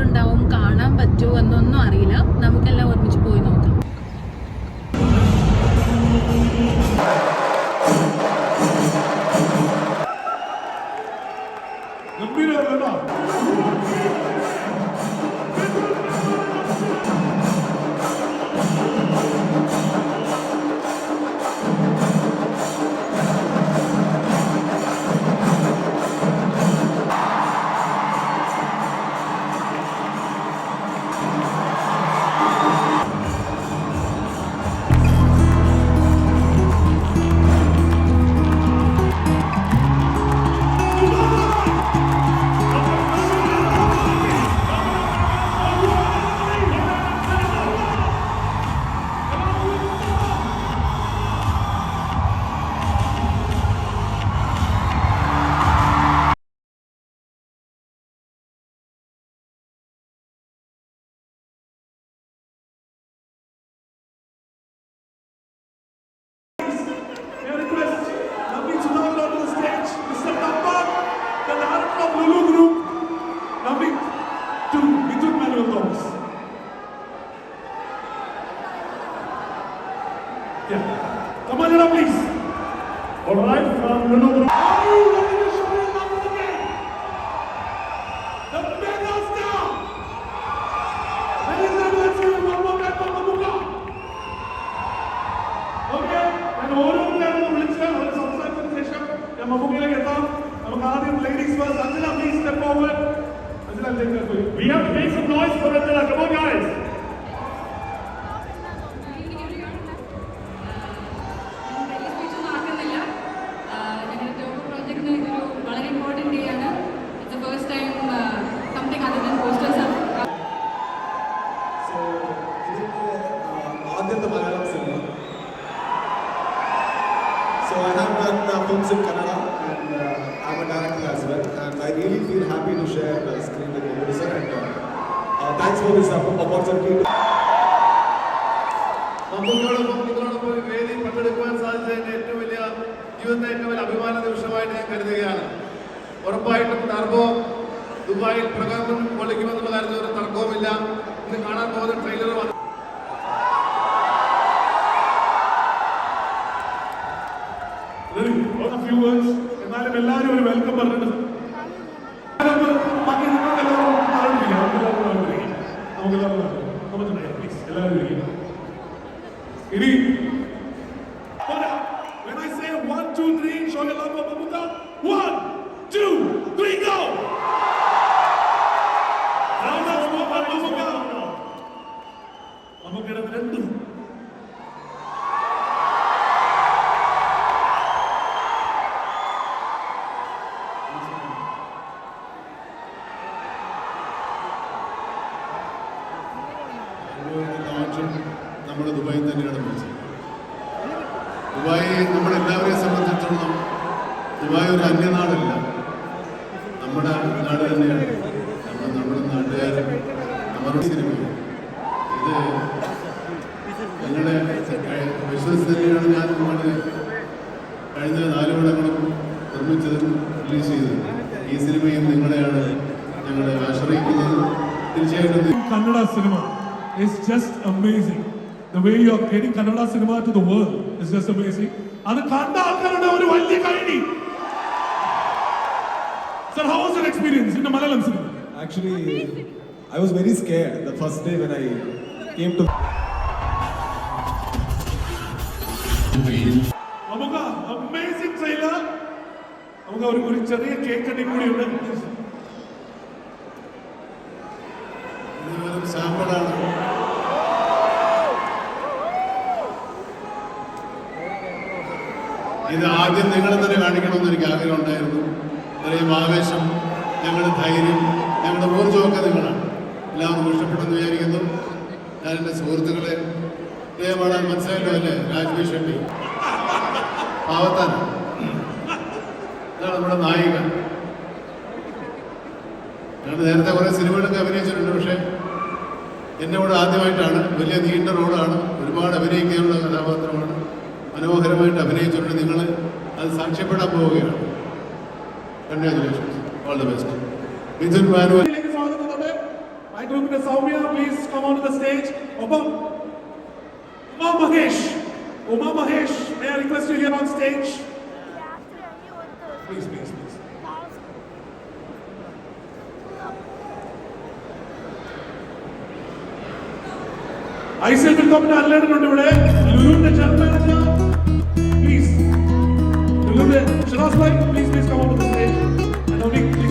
Crowd ഉണ്ടാവും, കാണാൻ പറ്റുമോ എന്നൊന്നും അറിയില്ല. നമുക്കെല്ലാം ഒരുമിച്ച് പോയി നോക്കാം. Come on, please. All right, from Lulu Group. Are you ready to show your love again? The mega star. Ladies and gentlemen, let's hear one more time from Mamuka. Okay, and ഓരോരുത്തരും വിളിച്ച് അവർ സംസാരിച്ചതിന് ശേഷം ഞാൻ മമ്മൂക്കയിലേക്ക് എത്താം. നമുക്ക് ആദ്യം ladies first. Anjana, please step forward. Anjana, take that way. We have to make some noise for Anjana. Come on, guys. So I have done films in Kannada and I'm a director as well, and I really feel happy to share the screen with you, sir. And thanks for this opportunity. നമുക്കോടൊപ്പം വേദി പങ്കെടുക്കുവാൻ സാധിച്ചതിന്റെ ഏറ്റവും വലിയ ജീവിതത്തിലെ ഏറ്റവും വലിയ അഭിമാന നിമിഷമായിട്ട് ഞാൻ കരുതുകയാണ്. ഉറപ്പായിട്ടും ടർബോ ദുബായിൽ പ്രകടനം കൊള്ളിക്കുമെന്നുള്ള കാര്യത്തിൽ ഒരു തർക്കവുമില്ല. ഇന്ന് കാണാൻ പോകുന്ന ട്രെയിലർ few words. എന്നാലും എല്ലാവരും ഒരു വെൽക്കം പറഞ്ഞിട്ടുണ്ട്. ബാക്കി നിങ്ങൾക്ക് എല്ലാവരും പ്ലീസ് എല്ലാവരും ഇനി when I say 1 2 3 show your love for Mamuka. 1 2 3 go. നമുക്കിട രണ്ടും നമ്മുടെ ദുബായിൽ തന്നെയാണ് വിളിച്ചത്. ദുബായ് നമ്മളെല്ലാവരെയും സംബന്ധിച്ചിടത്തോളം ദുബായ് ഒരു അന്യനാടല്ല, നമ്മുടെ നാട് തന്നെയാണ്. നമ്മുടെ നാട്ടുകാരും നമ്മുടെ സിനിമയും ഇത് ഞങ്ങളുടെ വിശ്വസിച്ച് തന്നെയാണ് ഞാൻ നമ്മുടെ കഴിഞ്ഞ 4 പടങ്ങളും നിർമ്മിച്ചതും റിലീസ് ചെയ്തത്. ഈ സിനിമയും നിങ്ങളെയാണ് ഞങ്ങൾ ആശ്രയിക്കുന്നത്. തീർച്ചയായിട്ടും Kannada cinema is just amazing. The way you are getting Kannada cinema to the world is just amazing. Adu kanda aalkarude oru valya kaini. Sir, how was your experience in the Malayalam cinema? Actually, I was very scared the first day when I came to. Mamuka, amazing trailer. Mamuka oru cheriya cake cutting koodi undu. ഇത് സാമ്പിളാണ്. ഇത് ആദ്യം നിങ്ങളെ തന്നെ കാണിക്കണമെന്ന് എനിക്ക് ആഗ്രഹം ഉണ്ടായിരുന്നു. ഇത്രയും ആവേശം, ഞങ്ങളുടെ ധൈര്യം, ഞങ്ങളുടെ ഊർജ്ജമൊക്കെ നിങ്ങളാണ്. എല്ലാവർക്കും ഇഷ്ടപ്പെട്ടെന്ന് വിചാരിക്കുന്നു. ഞാൻ എൻ്റെ സുഹൃത്തുക്കളെ പാടാൻ മനസ്സിലായല്ലോ അല്ലേ? രാജ്ബി ഷെട്ടി പാവത്താൻ, ഇതാണ് നമ്മുടെ നായിക. ഞങ്ങൾ നേരത്തെ കുറേ സിനിമകളൊക്കെ അഭിനയിച്ചിട്ടുണ്ട്. പക്ഷേ എന്നെ കൂടെ ആദ്യമായിട്ടാണ്. വലിയ നീണ്ട റോളാണ്, ഒരുപാട് അഭിനയിക്കാനുള്ള കഥാപാത്രമാണ്. മനോഹരമായിട്ട് അഭിനയിച്ചിട്ടുണ്ട്. നിങ്ങൾ അത് സാക്ഷ്യപ്പെടാൻ പോവുകയാണ്. Congratulations, all the best. Mithun Manuel ഗ്രൂപ്പിന്റെ Soumya please come on to the stage. ഒപ്പം Uma Mahesh, may I request you here on stage? Please. ICL Wilcombe അല്ലേടുന്നുണ്ട് ഇവിടെ. ലുലുവിന്റെ ജനറൽ മാനേജർ പ്ലീസ്. ലുലുവിന്റെ Shiraz bhai please come on to the stage. And only please